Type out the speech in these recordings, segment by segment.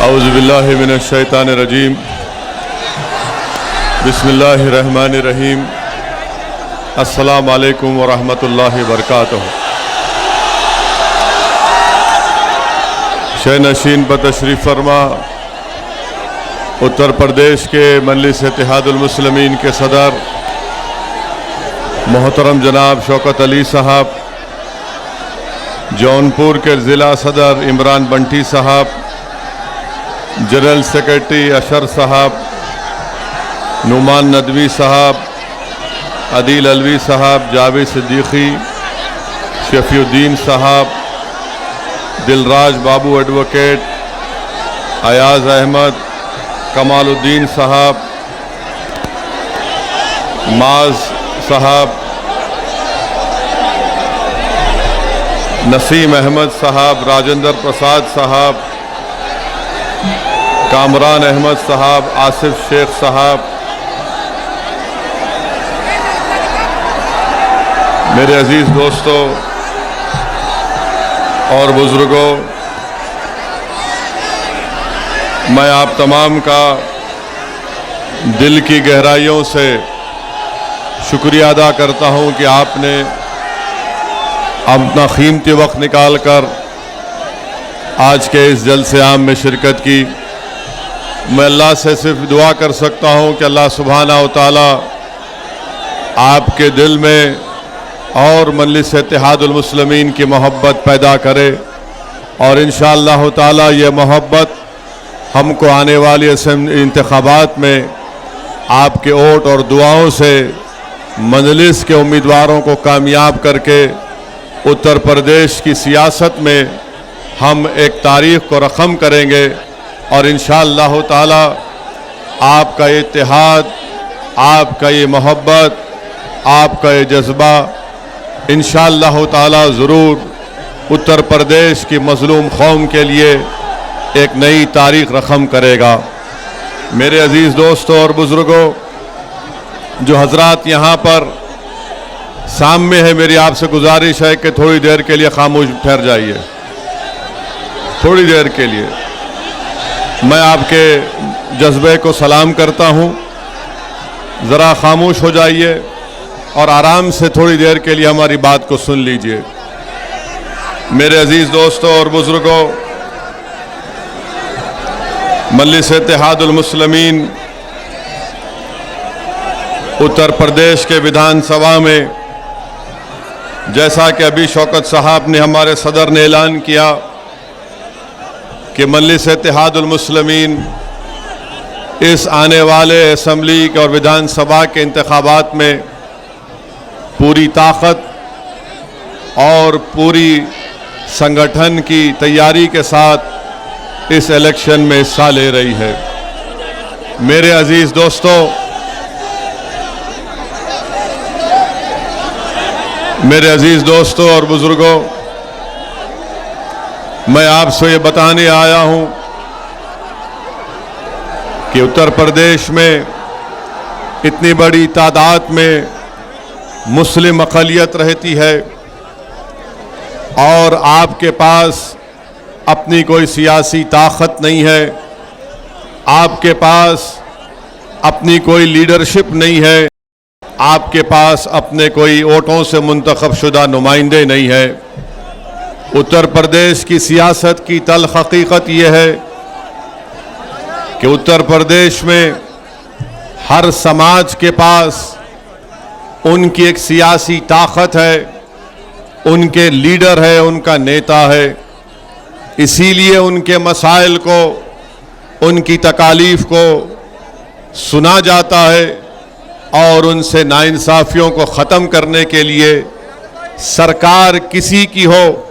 औज़ुबिल्लाहि मिनश्शैतानिर्रजीम बिस्मिल्लाहिर्रहमानिर्रहीम अस्सलामु अलैकुम वरहमतुल्लाहि वबरकातुहू। शह नशीन पर तशरीफ़ फरमा उत्तर प्रदेश के मजलिस इत्तेहादुल मुस्लिमीन के सदर मोहतरम जनाब शौकत अली साहब, जौनपुर के ज़िला सदर इमरान बंटी साहब, जनरल सेक्रेटरी अशर साहब, नुमान नदवी साहब, अदील अलवी साहब, जावेद सिद्दीकी, शफीउद्दीन साहब, दिलराज बाबू एडवोकेट, अयाज अहमद, कमालुद्दीन साहब, माज साहब, नसीम अहमद साहब, राजेंद्र प्रसाद साहब, कामरान अहमद साहब, आसिफ शेख साहब, मेरे अजीज़ दोस्तों और बुज़ुर्गों, मैं आप तमाम का दिल की गहराइयों से शुक्रिया अदा करता हूं कि आपने अपना कीमती वक्त निकाल कर आज के इस जलसे आम में शिरकत की। मैं अल्लाह से सिर्फ दुआ कर सकता हूं कि अल्लाह सुब्हानहू तआला आपके दिल में और मजलिस इत्तेहादुल मुस्लिमीन की मोहब्बत पैदा करे और इंशाअल्लाह ताला ये मोहब्बत हमको आने वाले इंतखाबात में आपके वोट और दुआओं से मजलिस के उम्मीदवारों को कामयाब करके उत्तर प्रदेश की सियासत में हम एक तारीख़ को रकम करेंगे और इंशाअल्लाह ताला आपका ये इत्तेहाद, आपका ये मोहब्बत, आपका ये जज्बा इंशाअल्लाह ताला ज़रूर उत्तर प्रदेश की मज़लूम कौम के लिए एक नई तारीख़ रकम करेगा। मेरे अज़ीज़ दोस्तों और बुज़ुर्गों, जो हज़रात यहाँ पर सामने है, मेरी आपसे गुजारिश है कि थोड़ी देर के लिए खामोश ठहर जाइए। थोड़ी देर के लिए मैं आपके जज्बे को सलाम करता हूँ, ज़रा खामोश हो जाइए और आराम से थोड़ी देर के लिए हमारी बात को सुन लीजिए। मेरे अजीज़ दोस्तों और बुज़ुर्गों, मजलिस इत्तेहादुल मुस्लिमीन उत्तर प्रदेश के विधानसभा में, जैसा कि अभी शौकत साहब ने, हमारे सदर ने ऐलान किया कि मजलिस इत्तेहादुल मुस्लिमीन इस आने वाले असम्बली और विधानसभा के इंतखाबात में पूरी ताकत और पूरी संगठन की तैयारी के साथ इस इलेक्शन में हिस्सा ले रही है। मेरे अजीज़ दोस्तों, मेरे अजीज़ दोस्तों और बुज़ुर्गों, मैं आपसे ये बताने आया हूँ कि उत्तर प्रदेश में इतनी बड़ी तादाद में मुस्लिम अक़लियत रहती है और आपके पास अपनी कोई सियासी ताकत नहीं है, आपके पास अपनी कोई लीडरशिप नहीं है, आपके पास अपने कोई वोटों से मुंतखब शुदा नुमाइंदे नहीं है। उत्तर प्रदेश की सियासत की तल्ख़ हकीकत यह है कि उत्तर प्रदेश में हर समाज के पास उनकी एक सियासी ताकत है, उनके लीडर है, उनका नेता है। इसीलिए उनके मसाइल को, उनकी तकालीफ को सुना जाता है और उनसे नाइंसाफ़ियों को ख़त्म करने के लिए सरकार किसी की हो,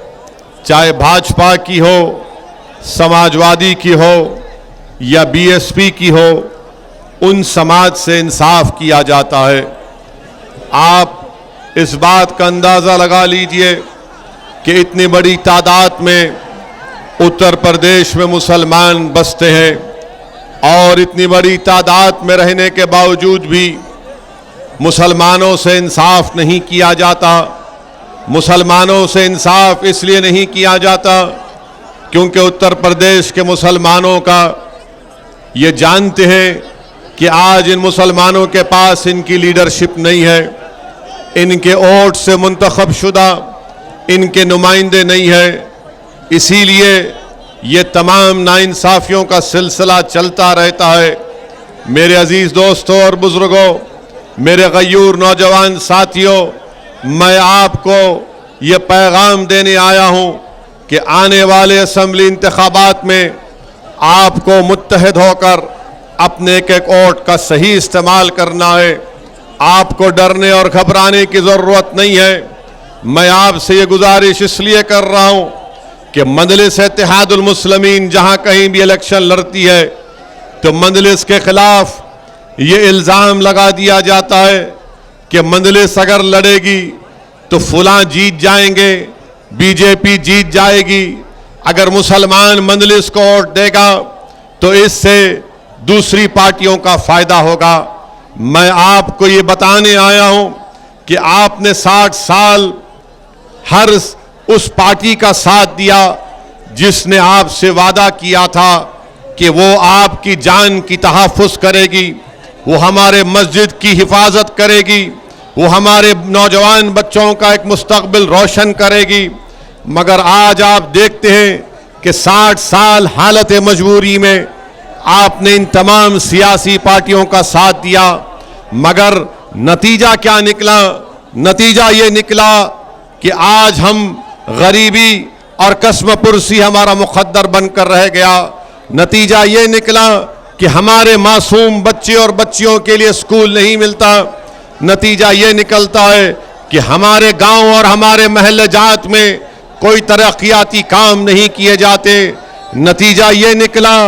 चाहे भाजपा की हो, समाजवादी की हो या बीएसपी की हो, उन समाज से इंसाफ किया जाता है। आप इस बात का अंदाज़ा लगा लीजिए कि इतनी बड़ी तादाद में उत्तर प्रदेश में मुसलमान बसते हैं और इतनी बड़ी तादाद में रहने के बावजूद भी मुसलमानों से इंसाफ नहीं किया जाता। मुसलमानों से इंसाफ इसलिए नहीं किया जाता क्योंकि उत्तर प्रदेश के मुसलमानों का ये जानते हैं कि आज इन मुसलमानों के पास इनकी लीडरशिप नहीं है, इनके वोट से मुंतखब शुदा इनके नुमाइंदे नहीं है। इसीलिए ये तमाम नाइंसाफियों का सिलसिला चलता रहता है। मेरे अजीज दोस्तों और बुजुर्गों, मेरे गयूर नौजवान साथियों, मैं आपको ये पैगाम देने आया हूं कि आने वाले असेंबली इंतखाबात में आपको मुत्तहिद होकर अपने एक एक वोट का सही इस्तेमाल करना है। आपको डरने और घबराने की ज़रूरत नहीं है। मैं आपसे ये गुजारिश इसलिए कर रहा हूं कि मजलिस इत्तेहादुल मुस्लिमीन जहां कहीं भी इलेक्शन लड़ती है तो मजलिस के खिलाफ ये इल्ज़ाम लगा दिया जाता है कि मजलिस अगर लड़ेगी तो फलां जीत जाएंगे, बीजेपी जीत जाएगी। अगर मुसलमान मजलिस को वोट देगा तो इससे दूसरी पार्टियों का फायदा होगा। मैं आपको ये बताने आया हूं कि आपने 60 साल हर उस पार्टी का साथ दिया जिसने आपसे वादा किया था कि वो आपकी जान की तहफ़्फ़ुज़ करेगी, वो हमारे मस्जिद की हिफाजत करेगी, वो हमारे नौजवान बच्चों का एक मुस्तकबिल रोशन करेगी। मगर आज आप देखते हैं कि 60 साल हालत मजबूरी में आपने इन तमाम सियासी पार्टियों का साथ दिया, मगर नतीजा क्या निकला? नतीजा ये निकला कि आज हम गरीबी और कसमपुरसी हमारा मुक़द्दर बनकर रह गया। नतीजा ये निकला कि हमारे मासूम बच्चे और बच्चियों के लिए स्कूल नहीं मिलता। नतीजा ये निकलता है कि हमारे गांव और हमारे महल्ले जात में कोई तरक्याती काम नहीं किए जाते। नतीजा ये निकला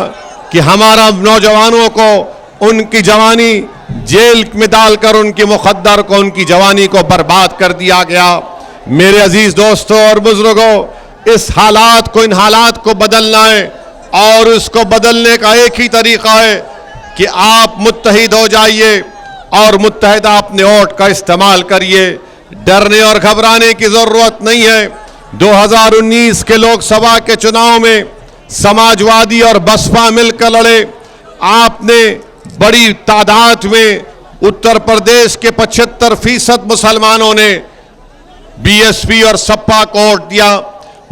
कि हमारा नौजवानों को उनकी जवानी जेल में डालकर उनके मुक़द्दर को, उनकी जवानी को बर्बाद कर दिया गया। मेरे अजीज दोस्तों और बुजुर्गों, इस हालात को, इन हालात को बदलना है और उसको बदलने का एक ही तरीका है कि आप मुत्तहिद हो जाइए और मुत्तहिदा अपने वोट का इस्तेमाल करिए। डरने और घबराने की ज़रूरत नहीं है। 2019 के लोकसभा के चुनाव में समाजवादी और बसपा मिलकर लड़े। आपने बड़ी तादाद में उत्तर प्रदेश के 75% मुसलमानों ने बीएसपी और सपा को वोट दिया,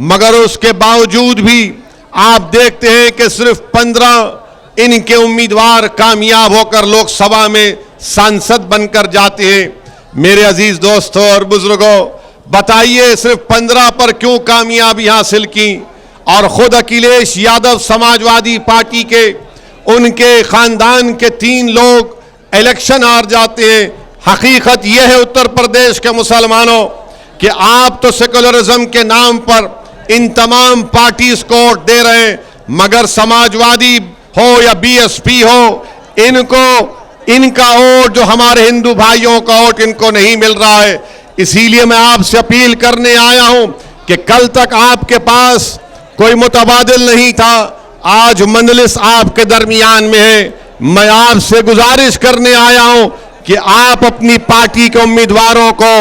मगर उसके बावजूद भी आप देखते हैं कि सिर्फ 15 इनके उम्मीदवार कामयाब होकर लोकसभा में सांसद बनकर जाते हैं। मेरे अजीज दोस्तों और बुजुर्गों, बताइए सिर्फ 15 पर क्यों कामयाबी हासिल की? और खुद अखिलेश यादव समाजवादी पार्टी के, उनके खानदान के 3 लोग इलेक्शन हार जाते हैं। हकीकत यह है उत्तर प्रदेश के मुसलमानों कि आप तो सेकुलरिज्म के नाम पर इन तमाम पार्टीज को वोट दे रहे हैं, मगर समाजवादी हो या बीएसपी हो, इनका वोट, जो हमारे हिंदू भाइयों का वोट, इनको नहीं मिल रहा है। इसीलिए मैं आपसे अपील करने आया हूं कि कल तक आपके पास कोई मुतबादिल नहीं था, आज मजलिस आपके दरमियान में है। मैं आपसे गुजारिश करने आया हूं कि आप अपनी पार्टी के उम्मीदवारों को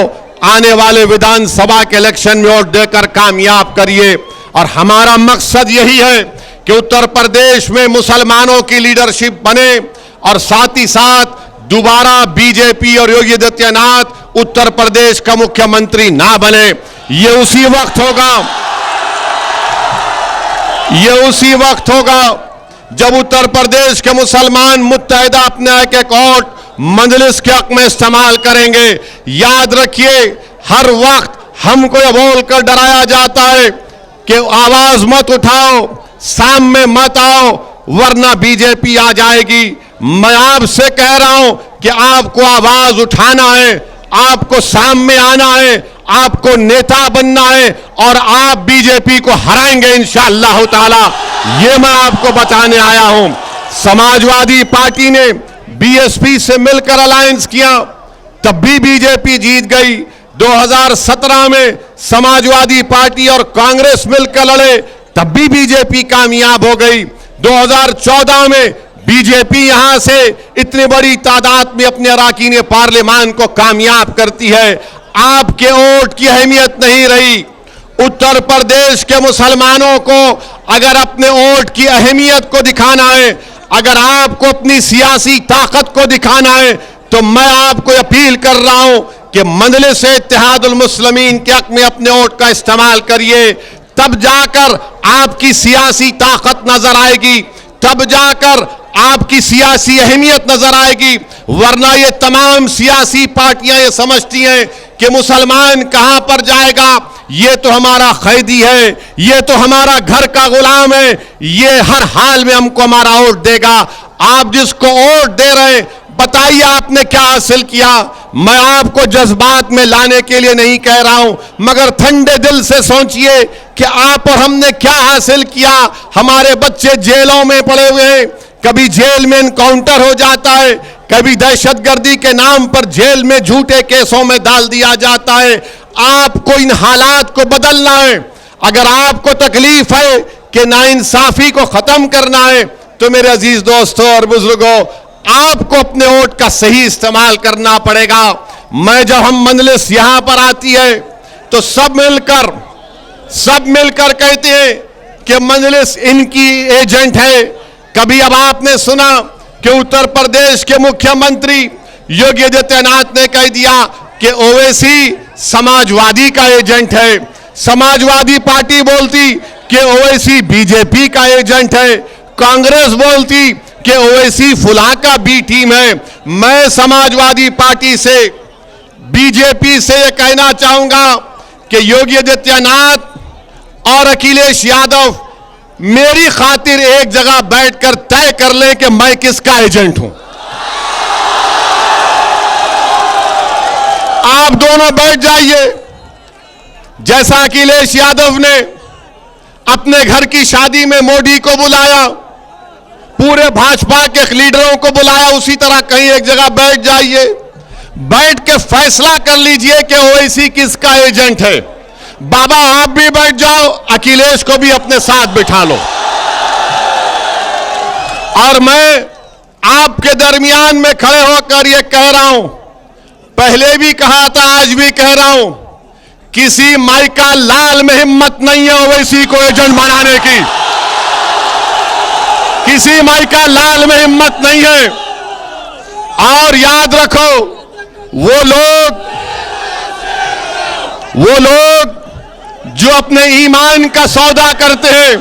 आने वाले विधानसभा के इलेक्शन में वोट देकर कामयाब करिए। और हमारा मकसद यही है कि उत्तर प्रदेश में मुसलमानों की लीडरशिप बने और साथ ही साथ दोबारा बीजेपी और योगी आदित्यनाथ उत्तर प्रदेश का मुख्यमंत्री ना बने। ये उसी वक्त होगा जब उत्तर प्रदेश के मुसलमान मुत्तहिदा अपने एक एक वोट मजलिस के हक में इस्तेमाल करेंगे। याद रखिए, हर वक्त हमको यह बोलकर डराया जाता है कि आवाज मत उठाओ, सामने मत आओ, वरना बीजेपी आ जाएगी। मैं आपसे कह रहा हूं कि आपको आवाज उठाना है, आपको सामने आना है, आपको नेता बनना है और आप बीजेपी को हराएंगे इंशाअल्लाह ताला। ये मैं आपको बताने आया हूं। समाजवादी पार्टी ने बीएसपी से मिलकर अलायंस किया, तब भी बीजेपी जीत गई। 2017 में समाजवादी पार्टी और कांग्रेस मिलकर लड़े, तब भी बीजेपी कामयाब हो गई। 2014 में बीजेपी यहां से इतनी बड़ी तादाद में अपने अरकान पार्लियामान को कामयाब करती है। आपके वोट की अहमियत नहीं रही, उत्तर प्रदेश के मुसलमानों को अगर अपने वोट की अहमियत को दिखाना है, अगर आपको अपनी सियासी ताकत को दिखाना है, तो मैं आपको अपील कर रहा हूं कि मजलिस इत्तेहादुल मुस्लिमीन के हक में अपने वोट का इस्तेमाल करिए। तब जाकर आपकी सियासी ताकत नजर आएगी, तब जाकर आपकी सियासी अहमियत नजर आएगी। वरना ये तमाम सियासी पार्टियां ये समझती हैं कि मुसलमान कहां पर जाएगा, ये तो हमारा कैदी है, ये तो हमारा घर का गुलाम है, ये हर हाल में हमको हमारा वोट देगा। आप जिसको वोट दे रहे हैं, बताइए आपने क्या हासिल किया। मैं आपको जज्बात में लाने के लिए नहीं कह रहा हूं, मगर ठंडे दिल से सोचिए कि आप और हमने क्या हासिल किया। हमारे बच्चे जेलों में पड़े हुए हैं, कभी जेल में इनकाउंटर हो जाता है, कभी दहशतगर्दी के नाम पर जेल में झूठे केसों में डाल दिया जाता है। आपको इन हालात को बदलना है। अगर आपको तकलीफ है कि नाइंसाफी को खत्म करना है, तो मेरे अजीज दोस्तों और बुजुर्गों, आपको अपने वोट का सही इस्तेमाल करना पड़ेगा। मैं जब हम मजलिस यहां पर आती है तो सब मिलकर कहते हैं कि मजलिस इनकी एजेंट है। कभी अब आपने सुना कि उत्तर प्रदेश के मुख्यमंत्री योगी आदित्यनाथ ने कह दिया कि ओवैसी समाजवादी का एजेंट है। समाजवादी पार्टी बोलती कि ओवैसी बीजेपी का एजेंट है। कांग्रेस बोलती कि ओवैसी फुला का बी टीम है। मैं समाजवादी पार्टी से, बीजेपी से यह कहना चाहूंगा कि योगी आदित्यनाथ और अखिलेश यादव मेरी खातिर एक जगह बैठकर तय कर लें कि मैं किसका एजेंट हूं। आप दोनों बैठ जाइए। जैसा अखिलेश यादव ने अपने घर की शादी में मोदी को बुलाया, पूरे भाजपा के लीडरों को बुलाया, उसी तरह कहीं एक जगह बैठ जाइए, बैठ के फैसला कर लीजिए कि ओवैसी किसका एजेंट है। बाबा आप भी बैठ जाओ, अखिलेश को भी अपने साथ बिठा लो। और मैं आपके दरमियान में खड़े होकर यह कह रहा हूं, पहले भी कहा था, आज भी कह रहा हूं, किसी माइका लाल में हिम्मत नहीं है ओवैसी को एजेंट बनाने की। किसी माइका लाल में हिम्मत नहीं है। और याद रखो, वो लोग जो अपने ईमान का सौदा करते हैं,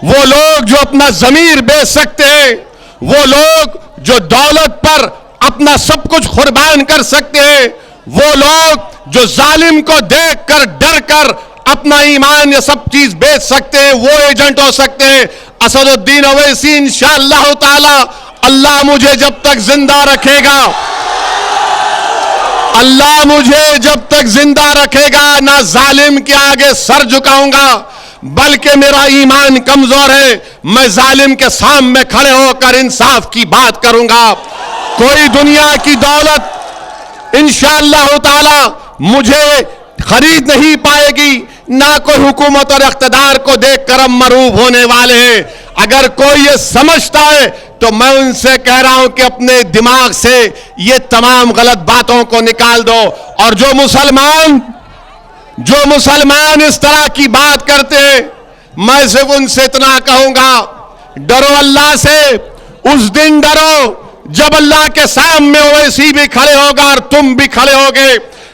वो लोग जो अपना जमीर बेच सकते हैं, वो लोग जो दौलत पर अपना सब कुछ कुर्बान कर सकते हैं, वो लोग जो जालिम को देखकर डर कर अपना ईमान या सब चीज बेच सकते हैं, वो एजेंट हो सकते हैं। असदुद्दीन ओवैसी इंशाअल्लाह ताला, अल्लाह मुझे जब तक जिंदा रखेगा, अल्लाह मुझे जब तक जिंदा रखेगा, ना जालिम के आगे सर झुकाऊंगा, बल्कि मेरा ईमान कमजोर है। मैं जालिम के सामने खड़े होकर इंसाफ की बात करूंगा। कोई दुनिया की दौलत इंशाअल्लाह ताला मुझे खरीद नहीं पाएगी, ना कोई हुकूमत और इख्तिदार को देखकर हम मरूब होने वाले हैं। अगर कोई ये समझता है तो मैं उनसे कह रहा हूं कि अपने दिमाग से ये तमाम गलत बातों को निकाल दो। और जो मुसलमान इस तरह की बात करते हैं, मैं सिर्फ उनसे इतना कहूंगा, डरो अल्लाह से। उस दिन डरो जब अल्लाह के सामने ओवैसी भी खड़े होगा और तुम भी खड़े होगे।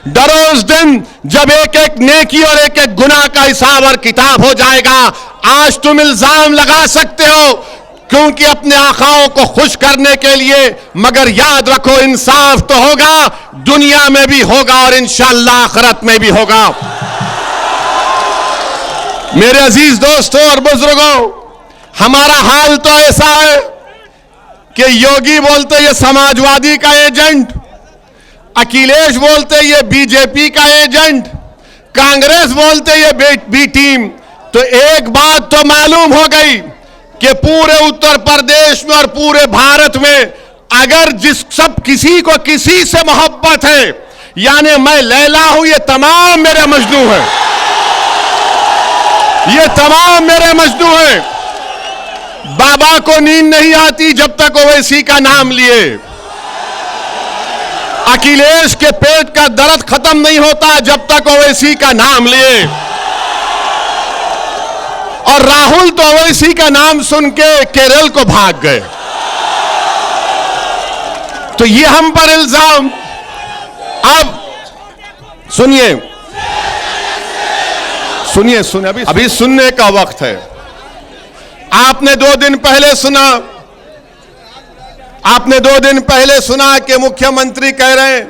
डरो उस दिन जब एक एक नेकी और एक एक गुनाह का हिसाब और किताब हो जाएगा। आज तुम इल्जाम लगा सकते हो क्योंकि अपने आकाओं को खुश करने के लिए, मगर याद रखो इंसाफ तो होगा, दुनिया में भी होगा और इंशाअल्लाह आखिरत में भी होगा। मेरे अजीज दोस्तों और बुजुर्गों, हमारा हाल तो ऐसा है कि योगी बोलते ये समाजवादी का एजेंट, अखिलेश बोलते ये बीजेपी का एजेंट, कांग्रेस बोलते ये बी टीम। तो एक बात तो मालूम हो गई कि पूरे उत्तर प्रदेश में और पूरे भारत में अगर किसी को किसी से मोहब्बत है, यानी मैं लैला हूं, ये तमाम मेरे मजनू हैं, ये तमाम मेरे मजनू हैं। बाबा को नींद नहीं आती जब तक ओवैसी का नाम लिए, अखिलेश के पेट का दर्द खत्म नहीं होता जब तक ओवैसी का नाम लिए। और राहुल तो ओवैसी का नाम सुन के केरल को भाग गए। तो ये हम पर इल्जाम। अब सुनिए सुनिए सुनिए, अभी सुनने का वक्त है। आपने 2 दिन पहले सुना कि मुख्यमंत्री कह रहे हैं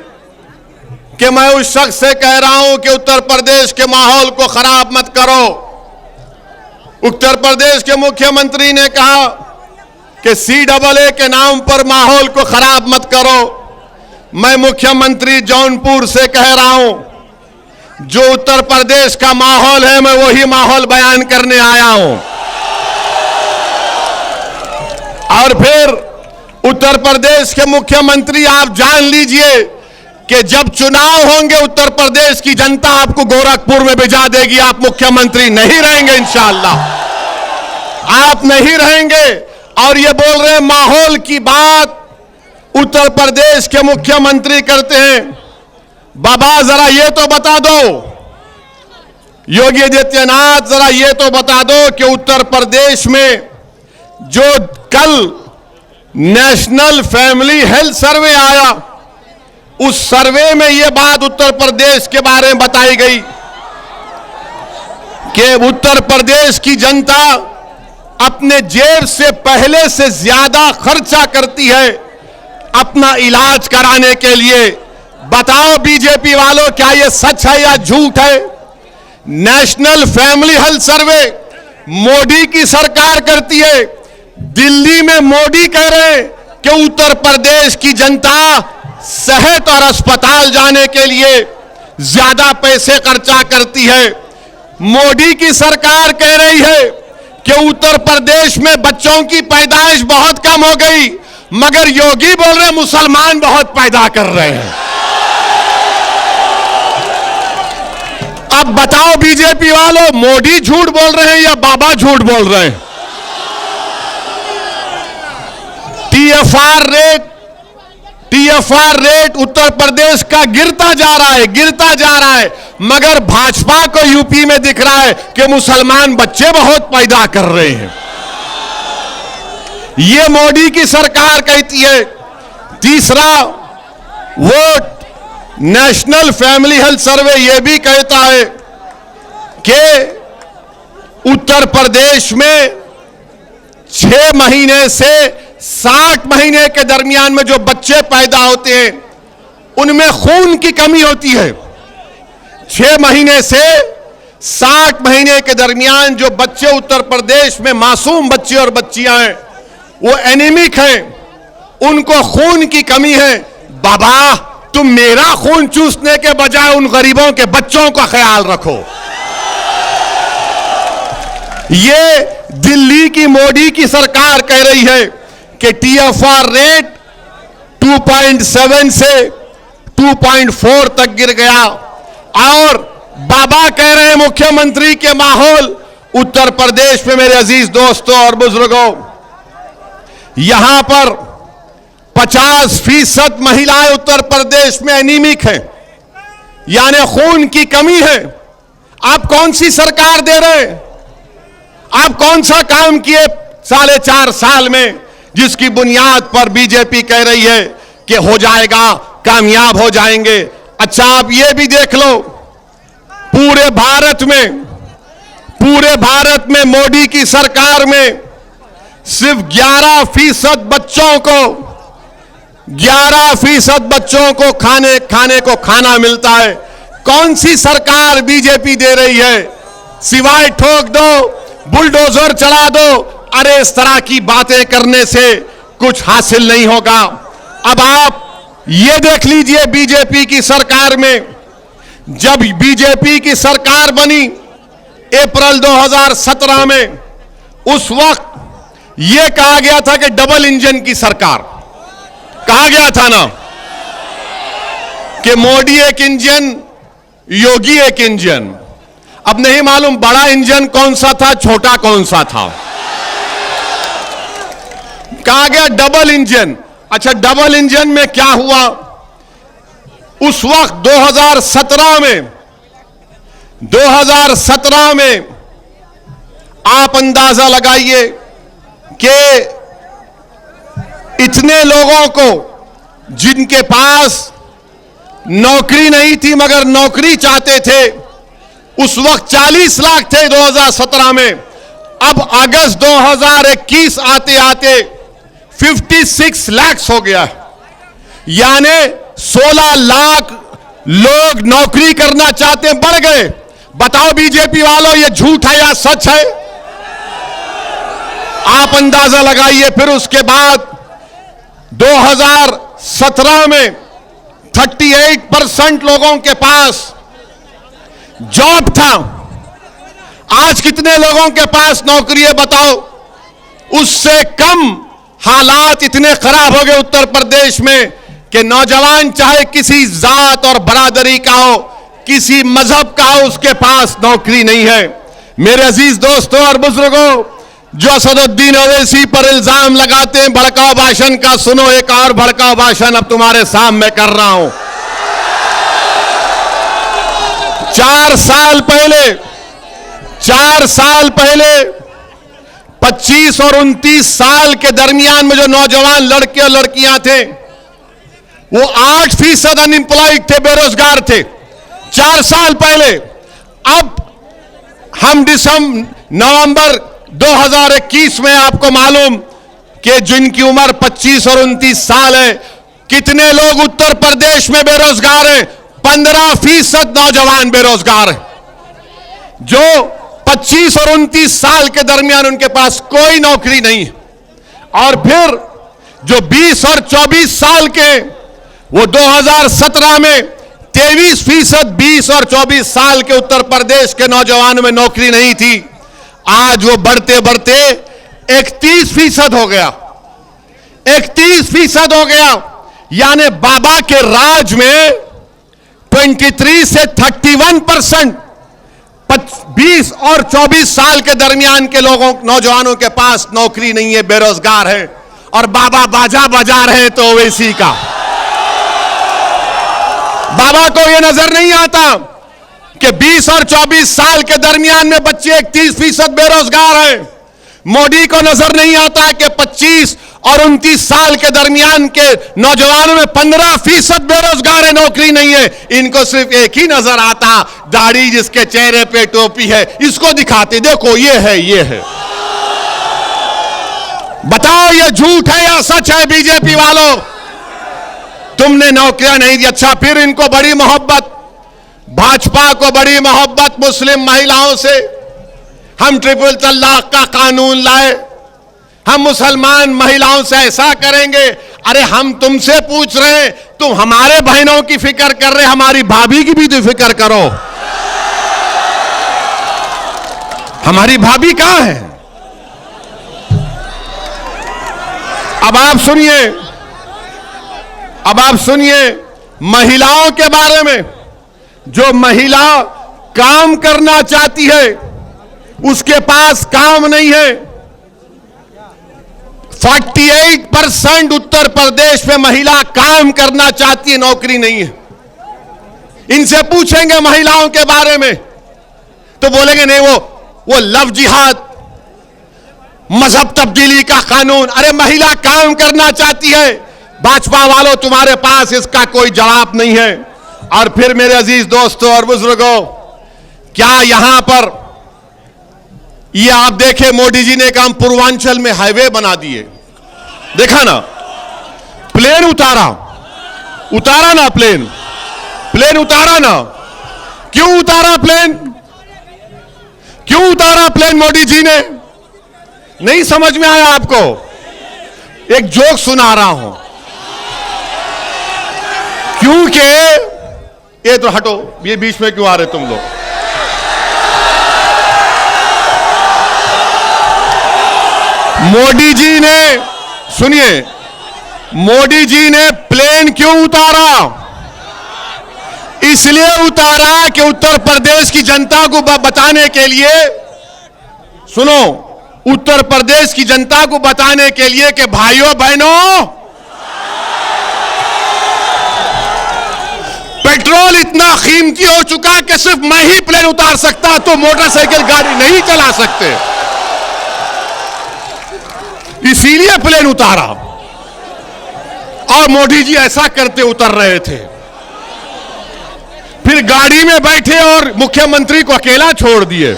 कि मैं उस शख्स से कह रहा हूं कि उत्तर प्रदेश के माहौल को खराब मत करो। उत्तर प्रदेश के मुख्यमंत्री ने कहा कि CAA के नाम पर माहौल को खराब मत करो। मैं मुख्यमंत्री जौनपुर से कह रहा हूं, जो उत्तर प्रदेश का माहौल है मैं वही माहौल बयान करने आया हूं। और फिर उत्तर प्रदेश के मुख्यमंत्री, आप जान लीजिए कि जब चुनाव होंगे उत्तर प्रदेश की जनता आपको गोरखपुर में भिजा देगी। आप मुख्यमंत्री नहीं रहेंगे, इंशाअल्लाह आप नहीं रहेंगे। और ये बोल रहे हैं माहौल की बात उत्तर प्रदेश के मुख्यमंत्री करते हैं। बाबा जरा ये तो बता दो, योगी आदित्यनाथ जरा ये तो बता दो कि उत्तर प्रदेश में जो कल नेशनल फैमिली हेल्थ सर्वे आया, उस सर्वे में यह बात उत्तर प्रदेश के बारे में बताई गई कि उत्तर प्रदेश की जनता अपने जेब से पहले से ज्यादा खर्चा करती है अपना इलाज कराने के लिए। बताओ बीजेपी वालों, क्या यह सच है या झूठ है? National family health survey Modi की सरकार करती है। दिल्ली में मोदी कह रहे हैं कि उत्तर प्रदेश की जनता सेहत और अस्पताल जाने के लिए ज्यादा पैसे खर्चा करती है। मोदी की सरकार कह रही है कि उत्तर प्रदेश में बच्चों की पैदाइश बहुत कम हो गई, मगर योगी बोल रहे मुसलमान बहुत पैदा कर रहे हैं। अब बताओ बीजेपी वालों, मोदी झूठ बोल रहे हैं या बाबा झूठ बोल रहे हैं? TFR रेट उत्तर प्रदेश का गिरता जा रहा है, मगर भाजपा को यूपी में दिख रहा है कि मुसलमान बच्चे बहुत पैदा कर रहे हैं। ये मोदी की सरकार कहती है। तीसरा, vote national family health survey यह भी कहता है कि उत्तर प्रदेश में 6 महीने से 60 महीने के दरमियान में जो बच्चे पैदा होते हैं उनमें खून की कमी होती है। 6 महीने से 60 महीने के दरमियान जो बच्चे उत्तर प्रदेश में मासूम बच्चे और बच्चियां हैं वो एनीमिक हैं, उनको खून की कमी है। बाबा, तुम मेरा खून चूसने के बजाय उन गरीबों के बच्चों का ख्याल रखो। ये दिल्ली की मोदी की सरकार कह रही है कि TFR रेट 2.7 से 2.4 तक गिर गया। और बाबा कह रहे हैं मुख्यमंत्री के माहौल उत्तर प्रदेश में, मेरे अजीज दोस्तों और बुजुर्गों, यहां पर 50% महिलाएं उत्तर प्रदेश में एनीमिक हैं, यानी खून की कमी है। आप कौन सी सरकार दे रहे हैं? आप कौन सा काम किए 4.5 साल में जिसकी बुनियाद पर बीजेपी कह रही है कि हो जाएगा, कामयाब हो जाएंगे? अच्छा, आप ये भी देख लो, पूरे भारत में मोदी की सरकार में सिर्फ 11% बच्चों को खाने को खाना मिलता है। कौन सी सरकार बीजेपी दे रही है? सिवाय ठोक दो, बुलडोजर चला दो। अरे इस तरह की बातें करने से कुछ हासिल नहीं होगा। अब आप ये देख लीजिए, बीजेपी की सरकार में, जब बीजेपी की सरकार बनी अप्रैल 2017 में, उस वक्त यह कहा गया था कि डबल इंजन की सरकार, कहा गया था ना कि मोदी एक इंजन, योगी एक इंजन। अब नहीं मालूम बड़ा इंजन कौन सा था, छोटा कौन सा था। कहा गया डबल इंजन। अच्छा, डबल इंजन में क्या हुआ? उस वक्त 2017 में आप अंदाजा लगाइए कि इतने लोगों को जिनके पास नौकरी नहीं थी मगर नौकरी चाहते थे, उस वक्त 40 लाख थे 2017 में, अब अगस्त 2021 आते आते 56 लाख हो गया, यानी 16 लाख लोग नौकरी करना चाहते हैं, बढ़ गए। बताओ बीजेपी वालों, ये झूठ है या सच है? आप अंदाजा लगाइए। फिर उसके बाद 2017 में 38% लोगों के पास जॉब था। आज कितने लोगों के पास नौकरी है बताओ? उससे कम। हालात इतने खराब हो गए उत्तर प्रदेश में कि नौजवान चाहे किसी जात और बरादरी का हो, किसी मजहब का हो, उसके पास नौकरी नहीं है। मेरे अजीज दोस्तों और बुजुर्गों, जो असदुद्दीन ओवैसी पर इल्जाम लगाते हैं भड़काऊ भाषण का, सुनो एक और भड़काऊ भाषण अब तुम्हारे सामने कर रहा हूं। 4 साल पहले 25 और 29 साल के दरमियान में जो नौजवान लड़के और लड़कियां थे, वो 8% अनएम्प्लॉयड थे, बेरोजगार थे 4 साल पहले। अब हम नवंबर 2021 में आपको मालूम कि जिनकी उम्र 25 और 29 साल है, कितने लोग उत्तर प्रदेश में बेरोजगार हैं? 15% नौजवान बेरोजगार हैं, जो 25 और 29 साल के दरमियान उनके पास कोई नौकरी नहीं है। और फिर जो 20 और 24 साल के, वो 2017 में 23% 20 और 24 साल के उत्तर प्रदेश के नौजवानों में नौकरी नहीं थी। आज वो बढ़ते बढ़ते 31% हो गया, 31% हो गया। यानी बाबा के राज में 23 से 31% 20 और 24 साल के दरमियान के लोगों, नौजवानों के पास नौकरी नहीं है, बेरोजगार है। और बाबा बाजा बजा रहे हैं तो ओवैसी का। बाबा को यह नजर नहीं आता कि 20 और 24 साल के दरमियान में बच्चे 31% बेरोजगार हैं। मोदी को नजर नहीं आता कि 25 और 29 साल के दरमियान के नौजवानों में 15% बेरोजगार है, नौकरी नहीं है। इनको सिर्फ एक ही नजर आता, दाढ़ी जिसके चेहरे पे टोपी है, इसको दिखाते, देखो ये है। बताओ ये झूठ है या सच है? बीजेपी वालों, तुमने नौकरियां नहीं दी। अच्छा, फिर इनको बड़ी मोहब्बत, भाजपा को बड़ी मोहब्बत मुस्लिम महिलाओं से। हम ट्रिपल तलाक का कानून लाए, हम मुसलमान महिलाओं से ऐसा करेंगे। अरे हम तुमसे पूछ रहे हैं, तुम हमारे बहनों की फिक्र कर रहे, हमारी भाभी की भी तो फिक्र करो। हमारी भाभी कहां है? अब आप सुनिए महिलाओं के बारे में। जो महिला काम करना चाहती है, उसके पास काम नहीं है। 48% उत्तर प्रदेश में महिला काम करना चाहती है, नौकरी नहीं है। इनसे पूछेंगे महिलाओं के बारे में तो बोलेंगे नहीं, वो लव जिहाद, मजहब तब्दीली का कानून। अरे महिला काम करना चाहती है, भाजपा वालों तुम्हारे पास इसका कोई जवाब नहीं है। और फिर मेरे अजीज दोस्तों और बुजुर्गों, क्या यहां पर ये आप देखें, मोदी जी ने काम पूर्वांचल में हाईवे बना दिए, देखा ना? प्लेन उतारा ना, प्लेन उतारा ना। क्यों उतारा प्लेन मोदी जी ने? नहीं समझ में आया आपको? एक जोक सुना रहा हूं। क्योंकि ये तो हटो, ये बीच में क्यों आ रहे तुम लोग? मोदी जी ने, सुनिए, मोदी जी ने प्लेन क्यों उतारा? इसलिए उतारा कि उत्तर प्रदेश की जनता को बताने के लिए, सुनो, उत्तर प्रदेश की जनता को बताने के लिए कि भाइयों बहनों, पेट्रोल इतना कीमती हो चुका कि सिर्फ मैं ही प्लेन उतार सकता, तो मोटरसाइकिल गाड़ी नहीं चला सकते। इसीलिए प्लेन उतारा। और मोदी जी ऐसा करते उतर रहे थे, फिर गाड़ी में बैठे और मुख्यमंत्री को अकेला छोड़ दिए।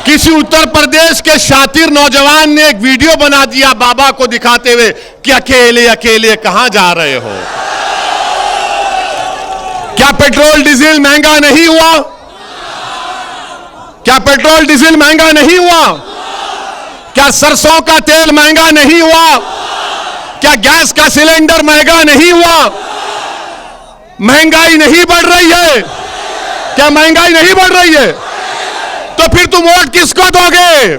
किसी उत्तर प्रदेश के शातिर नौजवान ने एक वीडियो बना दिया बाबा को दिखाते हुए कि अकेले अकेले कहां जा रहे हो। क्या पेट्रोल डीजल महंगा नहीं हुआ? क्या पेट्रोल डीजल महंगा नहीं हुआ? क्या सरसों का तेल महंगा नहीं हुआ? क्या गैस का सिलेंडर महंगा नहीं हुआ? महंगाई नहीं बढ़ रही है? क्या महंगाई नहीं बढ़ रही है? तो फिर तुम वोट किसको दोगे?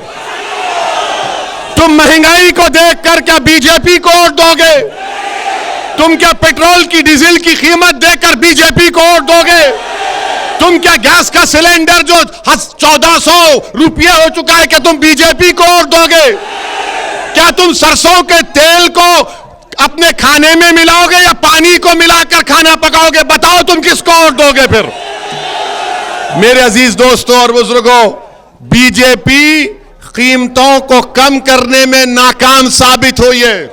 तुम महंगाई को देखकर क्या बीजेपी को वोट दोगे? तुम क्या पेट्रोल की डीजल की कीमत देखकर बीजेपी को वोट दोगे? तुम क्या गैस का सिलेंडर जो 1400 रुपये हो चुका है, क्या तुम बीजेपी को वोट दोगे? क्या तुम सरसों के तेल को अपने खाने में मिलाओगे या पानी को मिलाकर खाना पकाओगे? बताओ तुम किसको वोट दोगे फिर? मेरे अजीज दोस्तों और बुजुर्गों, बीजेपी कीमतों को कम करने में नाकाम साबित हुई है।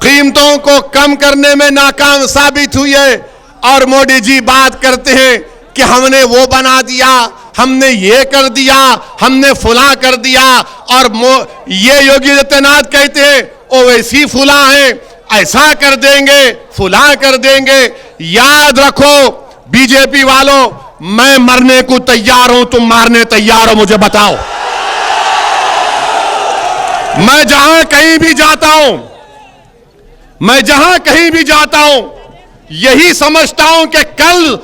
कीमतों को कम करने में नाकाम साबित हुई है। और मोदी जी बात करते हैं कि हमने वो बना दिया, हमने ये कर दिया, हमने फुला कर दिया। और ये योगी आदित्यनाथ कहते हैं ओवैसी फुला है, ऐसा कर देंगे, फुला कर देंगे। याद रखो बीजेपी वालों, मैं मरने को तैयार हूं, तुम मारने तैयार हो? मुझे बताओ। मैं जहां कहीं भी जाता हूं, मैं जहां कहीं भी जाता हूं, यही समझता हूं कि कल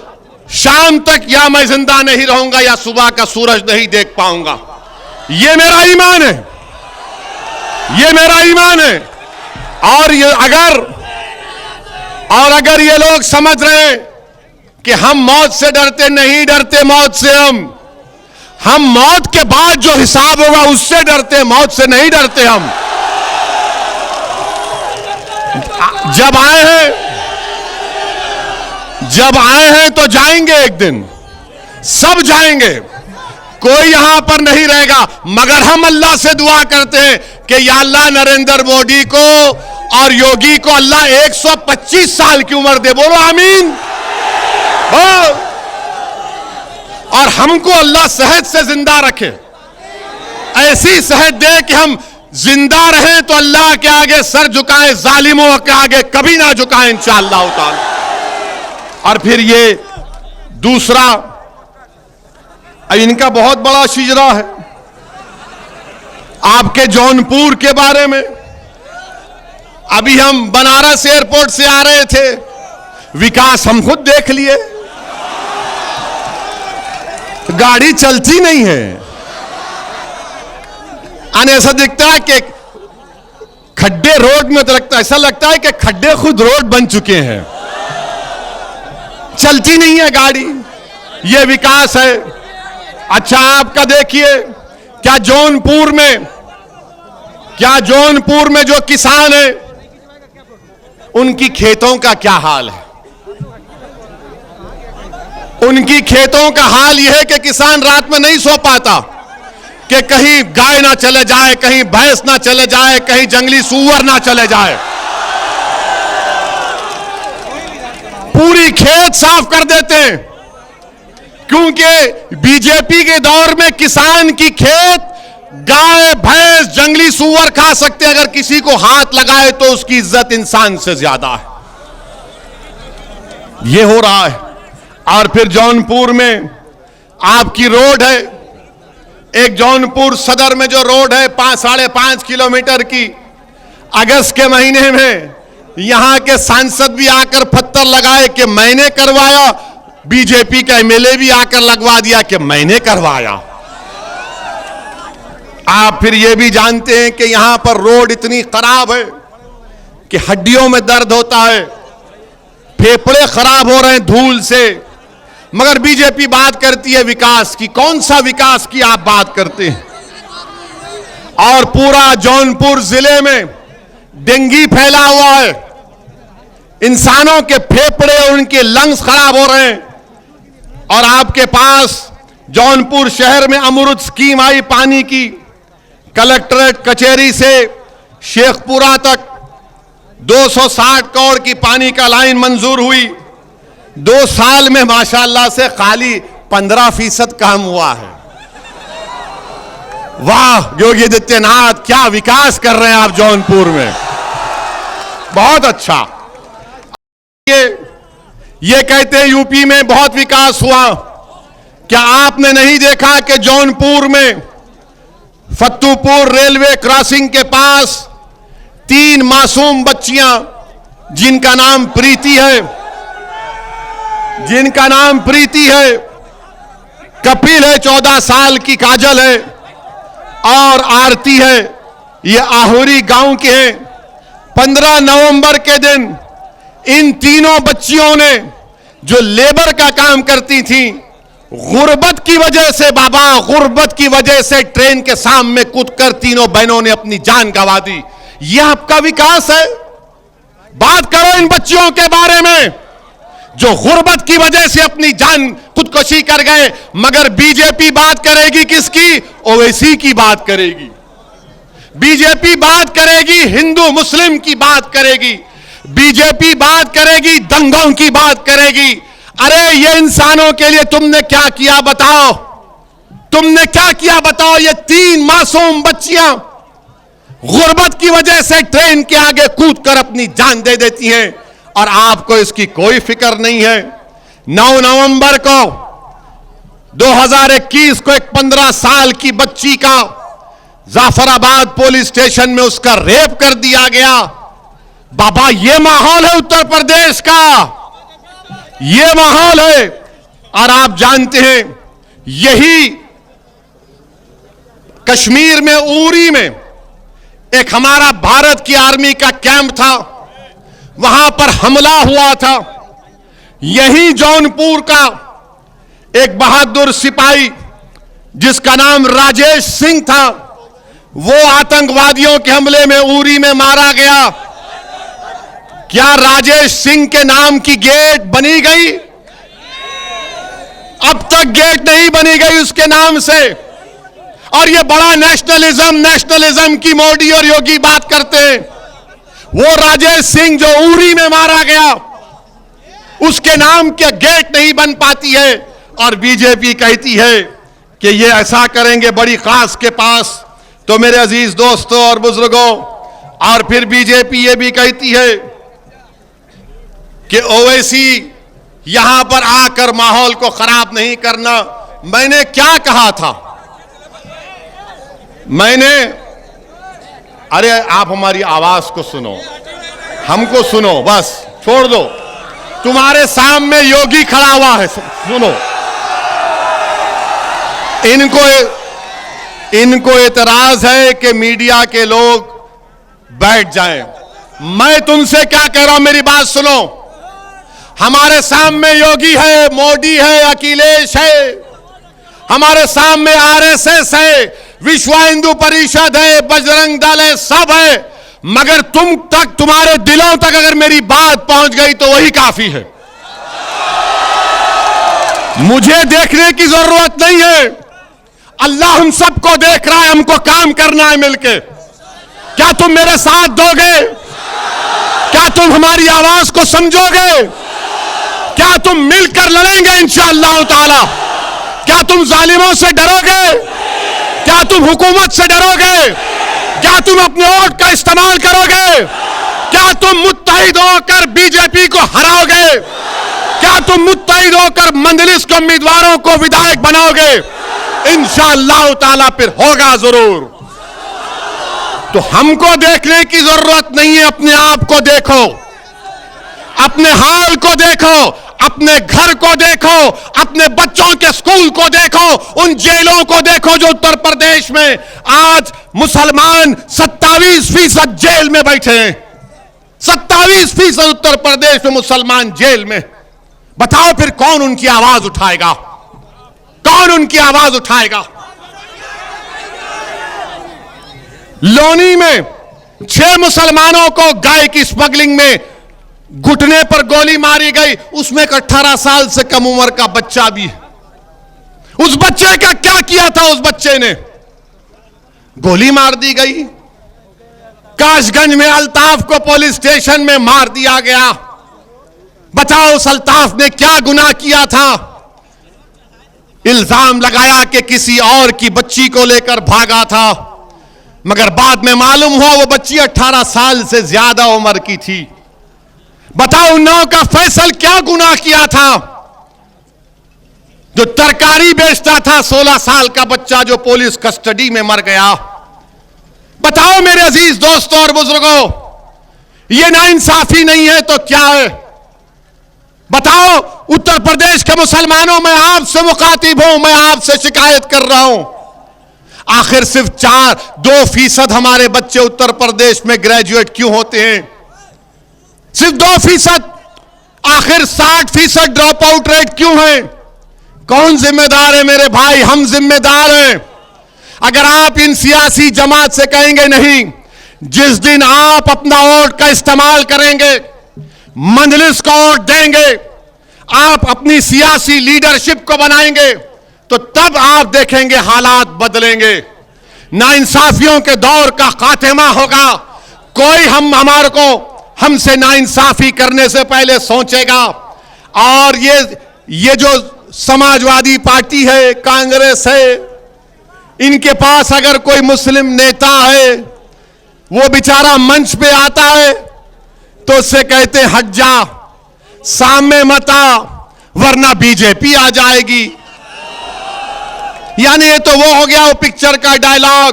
शाम तक या मैं जिंदा नहीं रहूंगा या सुबह का सूरज नहीं देख पाऊंगा। यह मेरा ईमान है, यह मेरा ईमान है। और अगर ये लोग समझ रहे हैं कि हम मौत से डरते, नहीं डरते मौत से। हम मौत के बाद जो हिसाब होगा उससे डरते, मौत से नहीं डरते हम। जब आए हैं तो जाएंगे, एक दिन सब जाएंगे, कोई यहां पर नहीं रहेगा। मगर हम अल्लाह से दुआ करते हैं कि या अल्लाह नरेंद्र मोदी को और योगी को अल्लाह 125 साल की उम्र दे। बोलो आमीन। और हमको अल्लाह सेहत से जिंदा रखे, ऐसी सेहत दे कि हम जिंदा रहें तो अल्लाह के आगे सर झुकाएं, जालिमों के आगे कभी ना झुकाएं इंशाअल्लाह ताला। और फिर ये दूसरा, इनका बहुत बड़ा शिजरा है आपके जौनपुर के बारे में। अभी हम बनारस एयरपोर्ट से आ रहे थे, विकास हम खुद देख लिए, गाड़ी चलती नहीं है। आने ऐसा दिखता है कि खड्डे रोड में, तो ऐसा लगता है कि खड्डे खुद रोड बन चुके हैं, चलती नहीं है गाड़ी। यह विकास है। अच्छा आपका देखिए, क्या जौनपुर में जो किसान है उनकी खेतों का क्या हाल है? उनकी खेतों का हाल यह है कि किसान रात में नहीं सो पाता कि कहीं गाय ना चले जाए, कहीं भैंस ना चले जाए, कहीं जंगली सूअर ना चले जाए। पूरी खेत साफ कर देते हैं, क्योंकि बीजेपी के दौर में किसान की खेत गाय भैंस जंगली सूअर खा सकते, अगर किसी को हाथ लगाए तो उसकी इज्जत इंसान से ज्यादा है। यह हो रहा है। और फिर जौनपुर में आपकी रोड है, एक जौनपुर सदर में जो रोड है 5.5 किलोमीटर की, अगस्त के महीने में यहां के सांसद भी आकर पत्थर लगाए कि मैंने करवाया, बीजेपी का एमएलए भी आकर लगवा दिया कि मैंने करवाया। आप फिर यह भी जानते हैं कि यहां पर रोड इतनी खराब है कि हड्डियों में दर्द होता है, फेफड़े खराब हो रहे हैं धूल से। मगर बीजेपी बात करती है विकास की। कौन सा विकास की आप बात करते हैं? और पूरा जौनपुर जिले में डेंगू फैला हुआ है, इंसानों के फेफड़े और उनके लंग्स खराब हो रहे हैं। और आपके पास जौनपुर शहर में अमृत स्कीम आई पानी की, कलेक्ट्रेट कचहरी से शेखपुरा तक 260 करोड़ की पानी का लाइन मंजूर हुई। 2 साल में माशाल्लाह से खाली 15% काम हुआ है। वाह योगी आदित्यनाथ, क्या विकास कर रहे हैं आप जौनपुर में, बहुत अच्छा। ये कहते हैं यूपी में बहुत विकास हुआ। क्या आपने नहीं देखा कि जौनपुर में फत्तूपुर रेलवे क्रॉसिंग के पास 3 मासूम बच्चियां जिनका नाम प्रीति है, कपिल है 14 साल की, काजल है और आरती है, ये आहुरी गांव के हैं। 15 नवंबर के दिन इन तीनों बच्चियों ने जो लेबर का काम करती थी, गुर्बत की वजह से, बाबा गुर्बत की वजह से ट्रेन के सामने कूदकर तीनों बहनों ने अपनी जान गंवा दी। यह आपका विकास है? बात करो इन बच्चियों के बारे में जो गुर्बत की वजह से अपनी जान खुदकुशी कर गए। मगर बीजेपी बात करेगी किसकी? ओवैसी की बात करेगी। बीजेपी बात करेगी हिंदू मुस्लिम की बात करेगी, बीजेपी बात करेगी दंगों की बात करेगी। अरे ये इंसानों के लिए तुमने क्या किया बताओ, तुमने क्या किया बताओ। ये 3 मासूम बच्चियां गुर्बत की वजह से ट्रेन के आगे कूदकर अपनी जान दे देती हैं और आपको इसकी कोई फिक्र नहीं है। 9 नवंबर को 2021 को एक 15 साल की बच्ची का जाफराबाद पुलिस स्टेशन में उसका रेप कर दिया गया। बाबा ये माहौल है उत्तर प्रदेश का, ये माहौल है। और आप जानते हैं यही कश्मीर में उरी में एक हमारा भारत की आर्मी का कैंप था, वहां पर हमला हुआ था। यही जौनपुर का एक बहादुर सिपाही जिसका नाम राजेश सिंह था, वो आतंकवादियों के हमले में उरी में मारा गया। क्या राजेश सिंह के नाम की गेट बनी गई? अब तक गेट नहीं बनी गई उसके नाम से। और ये बड़ा नेशनलिज्म की मोदी और योगी बात करते हैं। वो राजेश सिंह जो उरी में मारा गया, उसके नाम के गेट नहीं बन पाती है और बीजेपी कहती है कि ये ऐसा करेंगे बड़ी खास के पास। तो मेरे अजीज दोस्तों और बुजुर्गों, और फिर बीजेपी ये भी कहती है कि ओवैसी यहां पर आकर माहौल को खराब नहीं करना। मैंने क्या कहा था? अरे आप हमारी आवाज को सुनो, हमको सुनो, बस छोड़ दो। तुम्हारे सामने योगी खड़ा हुआ है, सुनो। इनको एतराज है कि मीडिया के लोग बैठ जाएं। मैं तुमसे क्या कह रहा हूं, मेरी बात सुनो। हमारे सामने योगी है, मोदी है, अखिलेश है, हमारे सामने आरएसएस है, विश्व हिंदू परिषद है, बजरंग दल है, सब है। मगर तुम्हारे दिलों तक अगर मेरी बात पहुंच गई तो वही काफी है। मुझे देखने की जरूरत नहीं है, अल्लाह हम सबको देख रहा है। हमको काम करना है मिलके। क्या तुम मेरे साथ दोगे? क्या तुम हमारी आवाज को समझोगे? क्या तुम मिलकर लड़ेंगे इंशाअल्लाह ताला? क्या तुम जालिमों से डरोगे? क्या तुम हुकूमत से डरोगे? क्या तुम अपने वोट का इस्तेमाल करोगे? क्या तुम मुत्तहिद होकर बीजेपी को हराओगे? क्या तुम मुत्तहिद होकर मंजलिस के उम्मीदवारों को विधायक बनाओगे? इंशाअल्लाह ताला फिर होगा जरूर। तो हमको देखने की जरूरत नहीं है, अपने आप को देखो, अपने हाल को देखो, अपने घर को देखो, अपने बच्चों के स्कूल को देखो, उन जेलों को देखो जो उत्तर प्रदेश में आज मुसलमान 27% जेल में बैठे हैं। 27% उत्तर प्रदेश में मुसलमान जेल में। बताओ फिर कौन उनकी आवाज उठाएगा? कौन उनकी आवाज उठाएगा? लोनी में 6 मुसलमानों को गाय की स्मगलिंग में घुटने पर गोली मारी गई, उसमें एक 18 साल से कम उम्र का बच्चा भी है। उस बच्चे का क्या किया था? उस बच्चे ने गोली मार दी गई। काशगंज में अल्ताफ को पुलिस स्टेशन में मार दिया गया। बताओ उस अल्ताफ ने क्या गुनाह किया था? इल्जाम लगाया कि किसी और की बच्ची को लेकर भागा था, मगर बाद में मालूम हुआ वो बच्ची 18 साल से ज्यादा उम्र की थी। बताओ उन्नाव का फैसल क्या गुनाह किया था? जो तरकारी बेचता था 16 साल का बच्चा जो पुलिस कस्टडी में मर गया। बताओ मेरे अजीज दोस्तों और बुजुर्गों, ये नाइंसाफी नहीं है तो क्या है? बताओ उत्तर प्रदेश के मुसलमानों, मैं आपसे मुखातिब हूं, मैं आपसे शिकायत कर रहा हूं। आखिर सिर्फ 2% हमारे बच्चे उत्तर प्रदेश में ग्रेजुएट क्यों होते हैं? सिर्फ 2%। आखिर 60% ड्रॉप आउट रेट क्यों है? कौन जिम्मेदार है मेरे भाई? हम जिम्मेदार हैं। अगर आप इन सियासी जमात से कहेंगे नहीं, जिस दिन आप अपना वोट का इस्तेमाल करेंगे, मंजलिस को वोट देंगे, आप अपनी सियासी लीडरशिप को बनाएंगे, तो तब आप देखेंगे हालात बदलेंगे। नाइंसाफियों के दौर का खात्मा होगा। कोई हमसे नाइंसाफी करने से पहले सोचेगा। और ये जो समाजवादी पार्टी है, कांग्रेस है, इनके पास अगर कोई मुस्लिम नेता है, वो बेचारा मंच पे आता है तो उससे कहते हट जा, सामने मत आ, वरना बीजेपी आ जाएगी। यानी ये तो वो हो गया वो पिक्चर का डायलॉग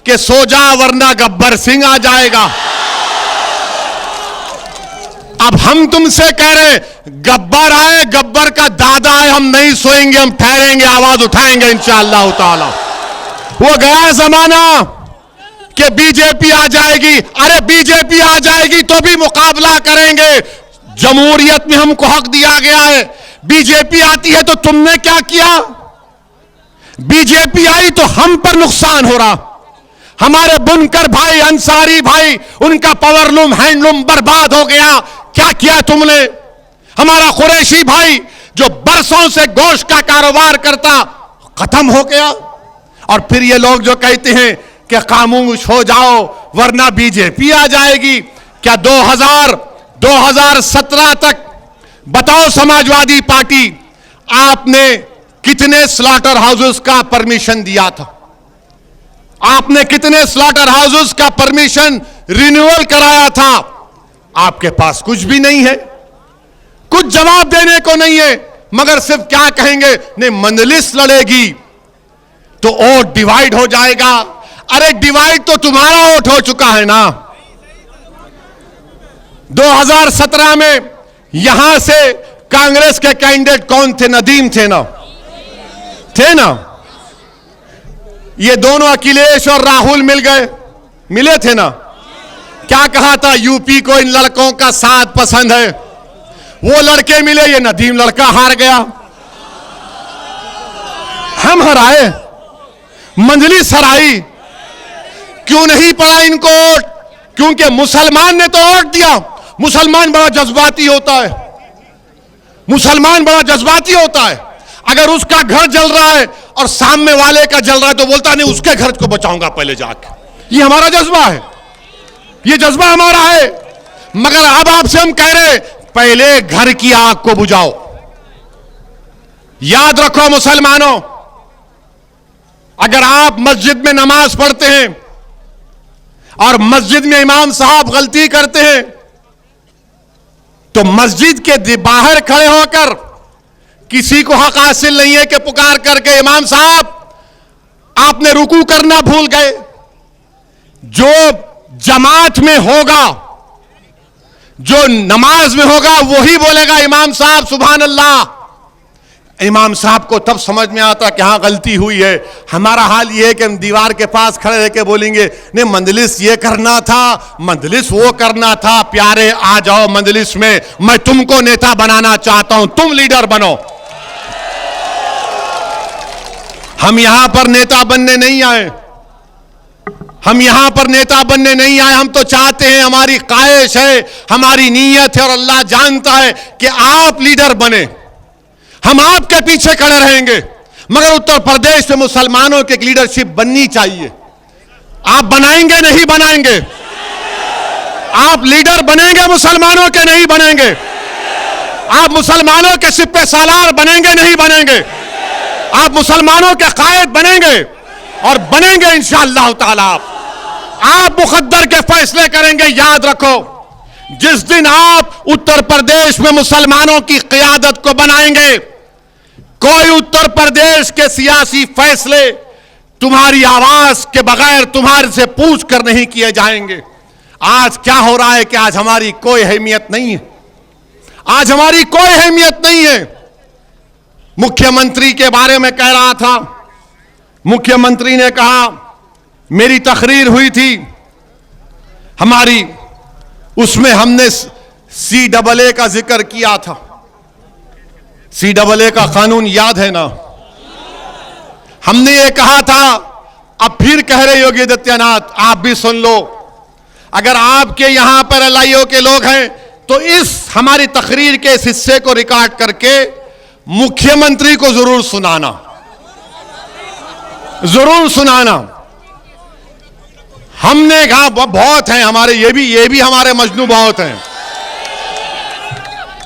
कि सो जा वरना गब्बर सिंह आ जाएगा। अब हम तुमसे कह रहे गब्बर आए, गब्बर का दादा आए, हम नहीं सोएंगे, हम ठहरेंगे, आवाज उठाएंगे इंशाअल्लाह ताला। वो गया जमाना कि बीजेपी आ जाएगी। अरे बीजेपी आ जाएगी तो भी मुकाबला करेंगे। जमहूरियत में हमको हक दिया गया है। बीजेपी आती है तो तुमने क्या किया? बीजेपी आई तो हम पर नुकसान हो रहा। हमारे बुनकर भाई, अंसारी भाई, उनका पावरलूम, हैंडलूम बर्बाद हो गया। क्या किया तुमने? हमारा कुरैशी भाई जो बरसों से गोश्त का कारोबार करता, खत्म हो गया। और फिर ये लोग जो कहते हैं कि खामोश हो जाओ वरना बीजेपी आ जाएगी। क्या 2017 तक बताओ समाजवादी पार्टी आपने कितने स्लॉटर हाउसेस का परमिशन दिया था? आपने कितने स्लॉटर हाउसेस का परमिशन रिन्यूअल कराया था? आपके पास कुछ भी नहीं है, कुछ जवाब देने को नहीं है, मगर सिर्फ क्या कहेंगे, नहीं मंजलिस लड़ेगी तो वोट डिवाइड हो जाएगा। अरे डिवाइड तो तुम्हारा वोट हो चुका है ना। 2017 में यहां से कांग्रेस के कैंडिडेट कौन थे? नदीम थे ना? ये दोनों अखिलेश और राहुल मिले थे ना? क्या कहा था? यूपी को इन लड़कों का साथ पसंद है। वो लड़के मिले, ये नदीम लड़का हार गया। हम हराए, मंजलिस हराई। क्यों नहीं पड़ा इनको वोट? क्योंकि मुसलमान ने तो वोट दिया। मुसलमान बड़ा जज्बाती होता है। मुसलमान बड़ा जज्बाती होता है। अगर उसका घर जल रहा है और सामने वाले का जल रहा है तो बोलता नहीं उसके घर को बचाऊंगा पहले जाके। ये हमारा जज्बा है, ये जज्बा हमारा है। मगर अब आपसे हम कह रहे पहले घर की आग को बुझाओ। याद रखो मुसलमानों, अगर आप मस्जिद में नमाज पढ़ते हैं और मस्जिद में इमाम साहब गलती करते हैं तो मस्जिद के बाहर खड़े होकर किसी को हक हासिल नहीं है कि पुकार करके इमाम साहब आपने रुकू करना भूल गए। जो जमात में होगा, जो नमाज में होगा, वही बोलेगा इमाम साहब सुभान अल्लाह। इमाम साहब को तब समझ में आता कि हाँ गलती हुई है। हमारा हाल ये है कि हम दीवार के पास खड़े रह के बोलेंगे नहीं मंजलिस ये करना था, मंजलिस वो करना था। प्यारे आ जाओ मंजलिस में, मैं तुमको नेता बनाना चाहता हूं, तुम लीडर बनो। हम यहां पर नेता बनने नहीं आए, हम यहां पर नेता बनने नहीं आए। हम तो चाहते हैं, हमारी ख्वाहिश है, हमारी नीयत है और अल्लाह जानता है कि आप लीडर बने। हम आपके पीछे खड़े रहेंगे। मगर उत्तर प्रदेश में मुसलमानों की लीडरशिप बननी चाहिए। आप बनाएंगे नहीं बनाएंगे? आप लीडर बनेंगे मुसलमानों के नहीं बनेंगे? आप मुसलमानों के सिपे सालार बनेंगे नहीं बनेंगे? आप मुसलमानों के कायद बनेंगे और बनेंगे इंशाअल्लाह ताला। आप मुकद्दर के फैसले करेंगे। याद रखो, जिस दिन आप उत्तर प्रदेश में मुसलमानों की क़ियादत को बनाएंगे, कोई उत्तर प्रदेश के सियासी फैसले तुम्हारी आवाज के बगैर तुम्हारे से पूछ कर नहीं किए जाएंगे। आज क्या हो रहा है कि आज हमारी कोई अहमियत नहीं है। आज हमारी कोई अहमियत नहीं है। मुख्यमंत्री के बारे में कह रहा था, मुख्यमंत्री ने कहा, मेरी तकरीर हुई थी हमारी, उसमें हमने CAA का जिक्र किया था। CAA का कानून याद है ना? हमने ये कहा था, अब फिर कह रहे योगी आदित्यनाथ, आप भी सुन लो। अगर आपके यहां पर LIO के लोग हैं तो इस हमारी तकरीर के इस हिस्से को रिकॉर्ड करके मुख्यमंत्री को जरूर सुनाना, जरूर सुनाना। हमने कहा बहुत हैं हमारे, ये भी हमारे मजनू बहुत हैं,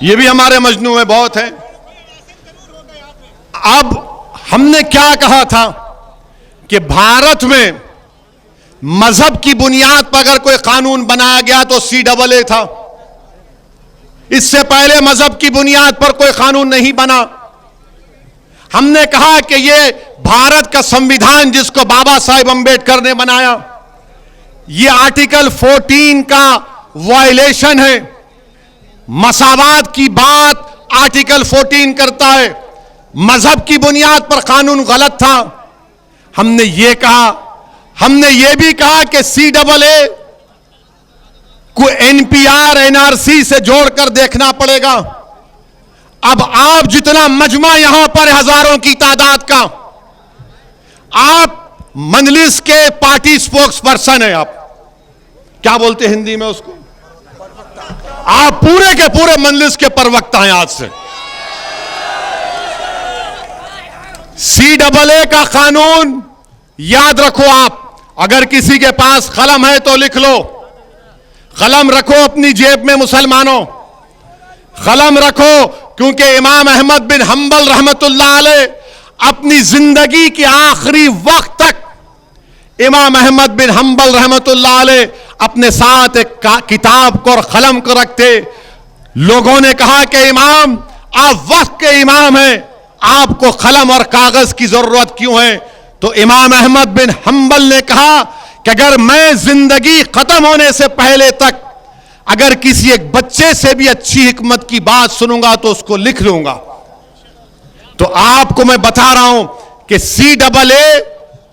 ये भी हमारे मजनू में बहुत हैं। अब हमने क्या कहा था कि भारत में मजहब की बुनियाद पर अगर कोई कानून बनाया गया तो CAA था। इससे पहले मजहब की बुनियाद पर कोई कानून नहीं बना। हमने कहा कि ये भारत का संविधान जिसको बाबा साहेब अंबेडकर ने बनाया, ये आर्टिकल 14 का वायलेशन है। मसावात की बात आर्टिकल 14 करता है। मजहब की बुनियाद पर कानून गलत था। हमने ये कहा, हमने ये भी कहा कि CAA को NPR NRC से जोड़कर देखना पड़ेगा। अब आप जितना मजमा यहां पर हजारों की तादाद का, आप मजलिस के पार्टी स्पोक्स पर्सन है। आप क्या बोलते हैं हिंदी में उसको? आप पूरे के पूरे मजलिस के प्रवक्ता हैं। आज से CAA का कानून याद रखो। आप अगर किसी के पास कलम है तो लिख लो। कलम रखो अपनी जेब में मुसलमानों, कलम रखो, क्योंकि इमाम अहमद बिन हंबल रहमतुल्लाह अलैह अपनी जिंदगी के आखिरी वक्त तक इमाम अहमद बिन हंबल रहमतुल्लाह अलैह अपने साथ एक किताब को और कलम को रखते। लोगों ने कहा कि इमाम, आप वक्त के इमाम हैं, आपको कलम और कागज की जरूरत क्यों है? तो इमाम अहमद बिन हंबल ने कहा कि अगर मैं जिंदगी खत्म होने से पहले तक अगर किसी एक बच्चे से भी अच्छी हिकमत की बात सुनूंगा तो उसको लिख लूंगा। तो आपको मैं बता रहा हूं कि CAA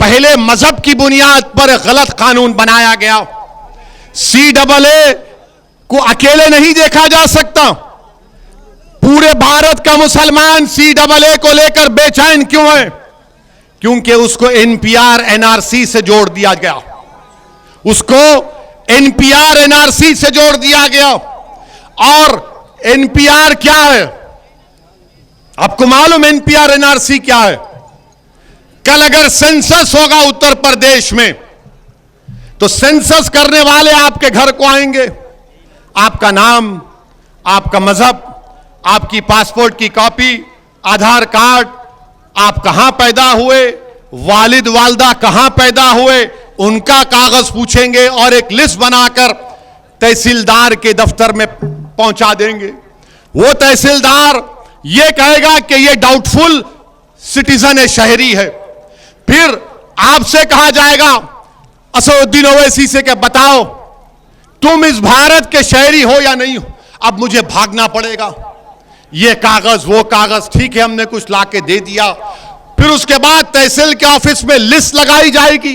पहले मजहब की बुनियाद पर गलत कानून बनाया गया। CAA को अकेले नहीं देखा जा सकता। पूरे भारत का मुसलमान CAA को लेकर बेचैन क्यों है? क्योंकि उसको NPR NRC से जोड़ दिया गया। उसको NPR NRC से जोड़ दिया गया। और NPR क्या है? आपको मालूम NPR NRC क्या है? कल अगर सेंसस होगा उत्तर प्रदेश में तो सेंसस करने वाले आपके घर को आएंगे। आपका नाम, आपका मजहब, आपकी पासपोर्ट की कॉपी, आधार कार्ड, आप कहां पैदा हुए, वालिद वालदा कहां पैदा हुए, उनका कागज पूछेंगे और एक लिस्ट बनाकर तहसीलदार के दफ्तर में पहुंचा देंगे। वो तहसीलदार ये कहेगा कि ये डाउटफुल सिटीजन है, शहरी है। फिर आपसे कहा जाएगा असदुद्दीन ओवैसी से कि बताओ तुम इस भारत के शहरी हो या नहीं हो। अब मुझे भागना पड़ेगा, ये कागज वो कागज, ठीक है हमने कुछ लाके दे दिया। फिर उसके बाद तहसील के ऑफिस में लिस्ट लगाई जाएगी।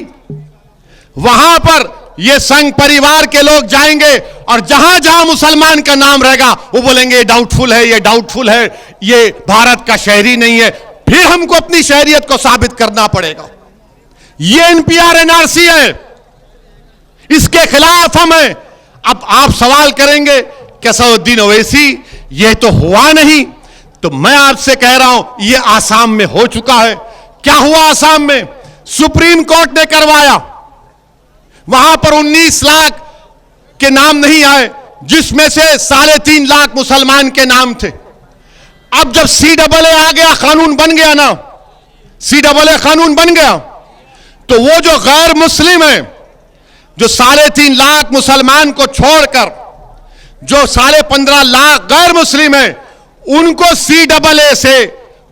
वहां पर ये संघ परिवार के लोग जाएंगे और जहां जहां मुसलमान का नाम रहेगा वो बोलेंगे ये डाउटफुल है, ये डाउटफुल है, ये भारत का शहरी नहीं है। फिर हमको अपनी शहरियत को साबित करना पड़ेगा। ये NPR NRC है, इसके खिलाफ हम हैं। अब आप सवाल करेंगे कि असदुद्दीन ओवैसी ये तो हुआ नहीं, तो मैं आपसे कह रहा हूं ये आसाम में हो चुका है। क्या हुआ आसाम में? सुप्रीम कोर्ट ने करवाया। वहां पर 19 लाख के नाम नहीं आए, जिसमें से 3.5 लाख मुसलमान के नाम थे। अब जब CAA आ गया, कानून बन गया ना, CAA कानून बन गया, तो वो जो गैर मुस्लिम है, जो 3.5 लाख मुसलमान को छोड़कर जो 15.5 लाख गैर मुस्लिम है, उनको CAA से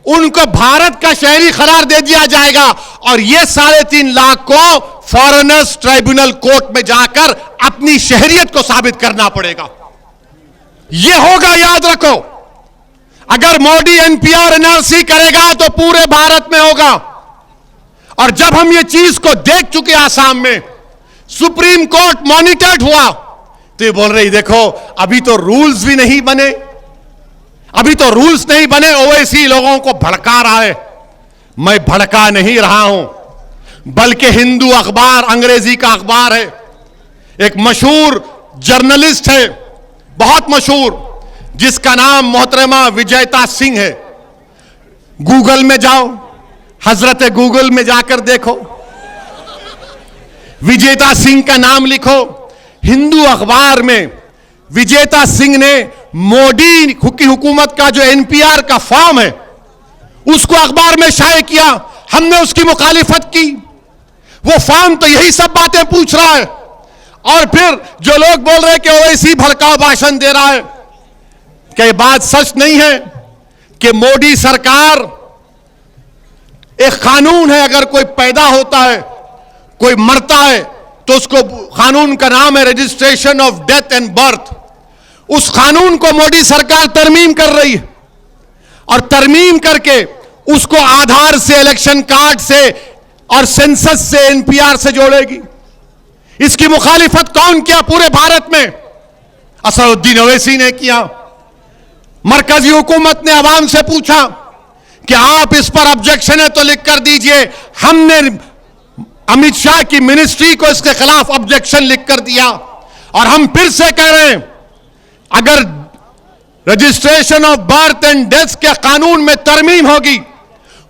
उनको भारत का शहरी करार दे दिया जाएगा और ये 3.5 लाख को फॉरेनर्स ट्राइब्यूनल कोर्ट में जाकर अपनी शहरियत को साबित करना पड़ेगा। यह होगा, याद रखो। अगर मोदी NPR NRC करेगा तो पूरे भारत में होगा। और जब हम ये चीज को देख चुके आसाम में, सुप्रीम कोर्ट मॉनिटर्ड हुआ, तो ये बोल रही देखो अभी तो रूल्स भी नहीं बने, अभी तो रूल्स नहीं बने, ओवैसी लोगों को भड़का रहा है। मैं भड़का नहीं रहा हूं, बल्कि हिंदू अखबार, अंग्रेजी का अखबार है, एक मशहूर जर्नलिस्ट है, बहुत मशहूर, जिसका नाम मोहतरमा विजयता सिंह है। गूगल में जाओ, हजरत गूगल में जाकर देखो, विजेता सिंह का नाम लिखो। हिंदू अखबार में विजेता सिंह ने मोदी की हुकूमत का जो NPR का फॉर्म है, उसको अखबार में शाये किया। हमने उसकी मुखालिफत की। वो फॉर्म तो यही सब बातें पूछ रहा है। और फिर जो लोग बोल रहे हैं कि ओवैसी भड़काऊ भाषण दे रहा है, क्या ये बात सच नहीं है कि मोदी सरकार, एक कानून है, अगर कोई पैदा होता है, कोई मरता है, तो उसको कानून का नाम है registration of death and birth. उस कानून को मोदी सरकार तरमीम कर रही है और तरमीम करके उसको आधार से, इलेक्शन कार्ड से और सेंसस से, NPR से जोड़ेगी। इसकी मुखालिफत कौन किया पूरे भारत में? असदुद्दीन ओवैसी ने किया। मरकजी हुकूमत ने आवाम से पूछा कि आप इस पर ऑब्जेक्शन है तो लिख कर दीजिए। हमने अमित शाह की मिनिस्ट्री को इसके खिलाफ ऑब्जेक्शन लिख कर दिया और हम फिर से कह रहे हैं, अगर registration of birth and death के कानून में तरमीम होगी,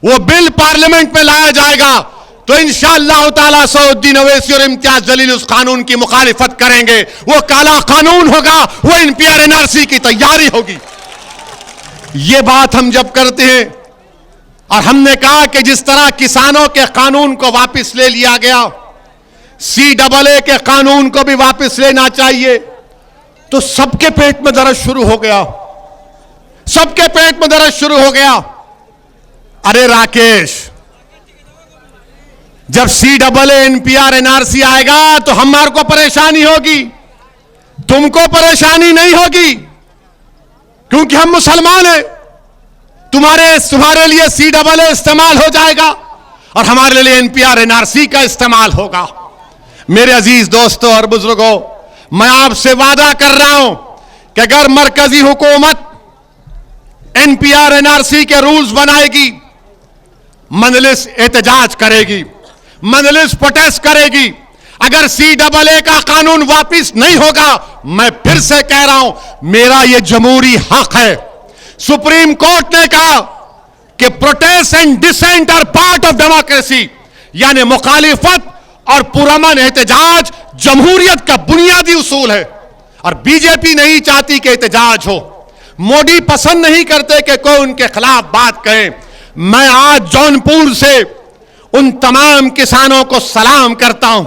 वो बिल पार्लियामेंट में लाया जाएगा, तो इंशाअल्लाह ताला असदुद्दीन ओवैसी और इम्तियाज जलील उस कानून की मुखालिफत करेंगे। वो काला कानून होगा, वो NPR NRC की तैयारी होगी। ये बात हम जब करते हैं, और हमने कहा कि जिस तरह किसानों के कानून को वापस ले लिया गया, CAA के कानून को भी वापस लेना चाहिए, तो सबके पेट में दर्द शुरू हो गया, सबके पेट में दर्द शुरू हो गया। अरे राकेश, जब CAA NPR NRC आएगा तो हमारे को परेशानी होगी, तुमको परेशानी नहीं होगी, क्योंकि हम मुसलमान हैं। तुम्हारे लिए CAA इस्तेमाल हो जाएगा और हमारे लिए NPR NRC का इस्तेमाल होगा। मेरे अजीज दोस्तों और बुजुर्गों, मैं आपसे वादा कर रहा हूं कि अगर मरकजी हुकूमत NPR NRC के रूल्स बनाएगी, मजलिस एहतजाज करेगी, मजलिस प्रोटेस्ट करेगी। अगर CAA का कानून वापिस नहीं होगा, मैं फिर से कह रहा हूं, मेरा यह जमहूरी हक है। सुप्रीम कोर्ट ने कहा कि protest and dissent are part of democracy, यानी मुखालिफत और पुरअमन एहतजाज जमहूरियत का बुनियादी उसूल है। और बीजेपी नहीं चाहती कि एहतजाज हो, मोदी पसंद नहीं करते कि कोई उनके खिलाफ बात कहे। मैं आज जौनपुर से उन तमाम किसानों को सलाम करता हूं,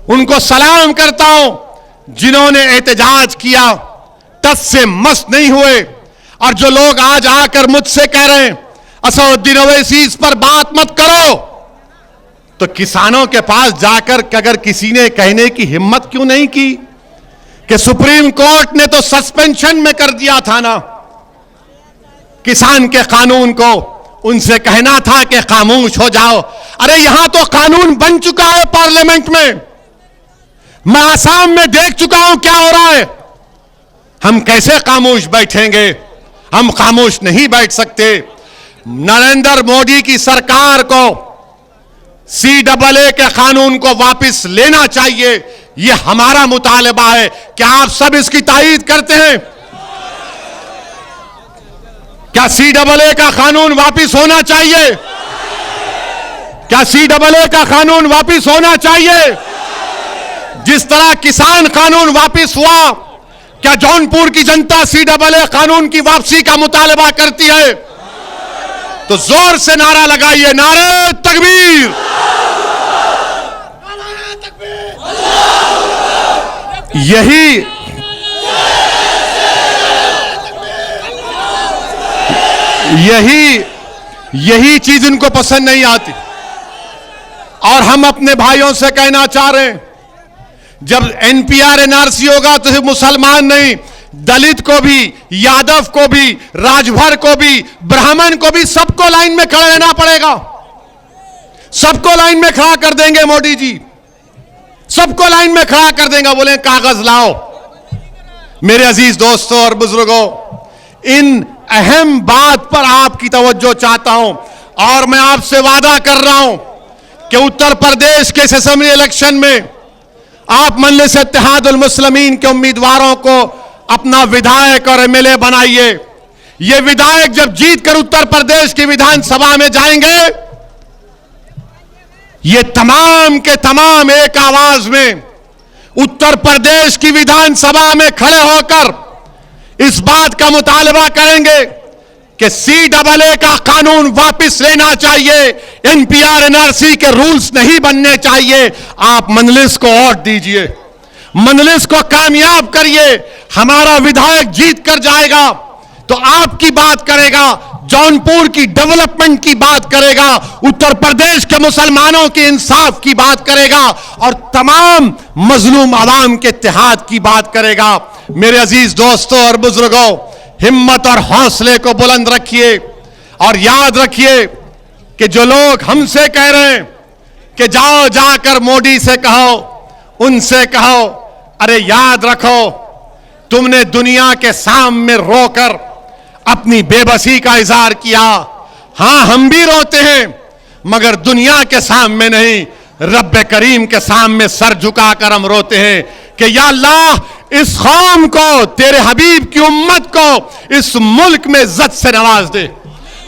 उनको सलाम करता हूं जिन्होंने एहतजाज किया, टस से मस नहीं हुए। और जो लोग आज आकर मुझसे कह रहे हैं असदुद्दीन ओवैसी इस पर बात मत करो, तो किसानों के पास जाकर अगर किसी ने कहने की हिम्मत क्यों नहीं की कि सुप्रीम कोर्ट ने तो सस्पेंशन में कर दिया था ना किसान के कानून को, उनसे कहना था कि खामोश हो जाओ। अरे यहां तो कानून बन चुका है पार्लियामेंट में, मैं आसाम में देख चुका हूं क्या हो रहा है। हम कैसे खामोश बैठेंगे? हम खामोश नहीं बैठ सकते। नरेंद्र मोदी की सरकार को CAA के कानून को वापस लेना चाहिए, यह हमारा मुतालबा है। क्या आप सब इसकी तायीद करते हैं? क्या CAA का कानून वापस होना चाहिए? क्या CAA का कानून वापस होना चाहिए? जिस तरह किसान कानून वापस हुआ, क्या जौनपुर की जनता CAA कानून की वापसी का मुतालबा करती है? तो जोर से नारा लगाइए, नारे तकबीर। यही चीज इनको पसंद नहीं आती। और हम अपने भाइयों से कहना चाह रहे हैं, जब NPR NRC होगा तो सिर्फ मुसलमान नहीं, दलित को भी, यादव को भी, राजभर को भी, ब्राह्मण को भी, सबको लाइन में खड़ा रहना पड़ेगा। सबको लाइन में खड़ा कर देंगे मोदी जी, सबको लाइन में खड़ा कर देंगे। बोले कागज लाओ। मेरे अजीज दोस्तों और बुजुर्गों, इन अहम बात पर आपकी तवज्जो चाहता हूं और मैं आपसे वादा कर रहा हूं कि उत्तर प्रदेश के असेंबली इलेक्शन में आप मजलिस इत्तेहादुल मुस्लिमीन के उम्मीदवारों को अपना विधायक और MLA बनाइए। ये विधायक जब जीतकर उत्तर प्रदेश की विधानसभा में जाएंगे, ये तमाम के तमाम एक आवाज में उत्तर प्रदेश की विधानसभा में खड़े होकर इस बात का मुतालबा करेंगे कि CAA का कानून वापस लेना चाहिए, NPR NRC के रूल्स नहीं बनने चाहिए। आप मजलिस को वोट दीजिए, मजलिस को कामयाब करिए। हमारा विधायक जीत कर जाएगा तो आपकी बात करेगा, जौनपुर की डेवलपमेंट की बात करेगा, उत्तर प्रदेश के मुसलमानों के इंसाफ की बात करेगा और तमाम मजलूम आवाम के इत्तेहाद की बात करेगा। मेरे अजीज दोस्तों और बुजुर्गों, हिम्मत और हौसले को बुलंद रखिए और याद रखिए कि जो लोग हमसे कह रहे हैं कि जाओ जाकर मोदी से कहो, उनसे कहो, अरे याद रखो, तुमने दुनिया के सामने रोकर अपनी बेबसी का इजहार किया। हां, हम भी रोते हैं, मगर दुनिया के सामने नहीं, रब्बे करीम के सामने सर झुकाकर हम रोते हैं कि या अल्लाह, इस कौम को, तेरे हबीब की उम्मत को इस मुल्क में इज्जत से नवाज दे।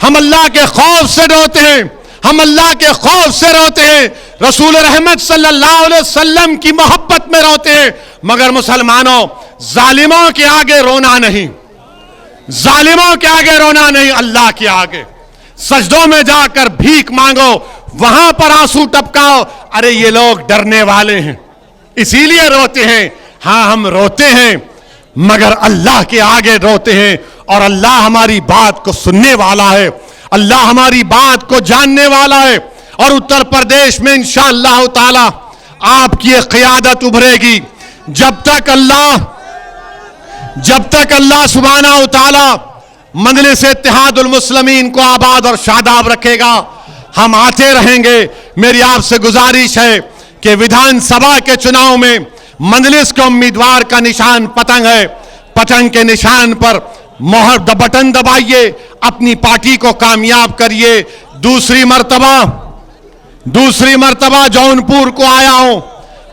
हम अल्लाह के खौफ से रोते हैं, हम अल्लाह के खौफ से रोते हैं, रसूल रहमत सल्लल्लाहु अलैहि वसल्लम की मोहब्बत में रोते हैं। मगर मुसलमानों, जालिमों के आगे रोना नहीं, जालिमों के आगे रोना नहीं, अल्लाह के आगे सजदों में जाकर भीख मांगो, वहां पर आंसू टपकाओ। अरे ये लोग डरने वाले हैं, इसीलिए रोते हैं। हां, हम रोते हैं, मगर अल्लाह के आगे रोते हैं और अल्लाह हमारी बात को सुनने वाला है, अल्लाह हमारी बात को जानने वाला है। और उत्तर प्रदेश में इंशाअल्लाह ताला आपकी एक क़ियादत उभरेगी। जब तक अल्लाह सुब्हाना व तआला मजलिस इत्तेहादुल मुस्लिमीन को आबाद और शादाब रखेगा, हम आते रहेंगे। मेरी आपसे गुजारिश है कि विधानसभा के चुनाव में मजलिस के उम्मीदवार का निशान पतंग है, पतंग के निशान पर मोहर बटन दबाइए, अपनी पार्टी को कामयाब करिए। दूसरी मर्तबा जौनपुर को आया हूं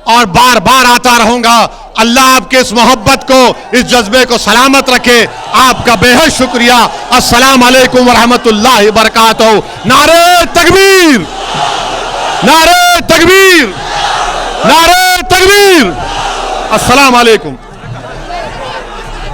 और बार बार आता रहूंगा। अल्लाह आपके इस मोहब्बत को, इस जज्बे को सलामत रखे। आपका बेहद शुक्रिया। अस्सलाम वालेकुम व रहमतुल्लाहि व बरकातहू। नारे तकबीर, नारे तकबीर, नारे तकबीर। अस्सलाम वालेकुम।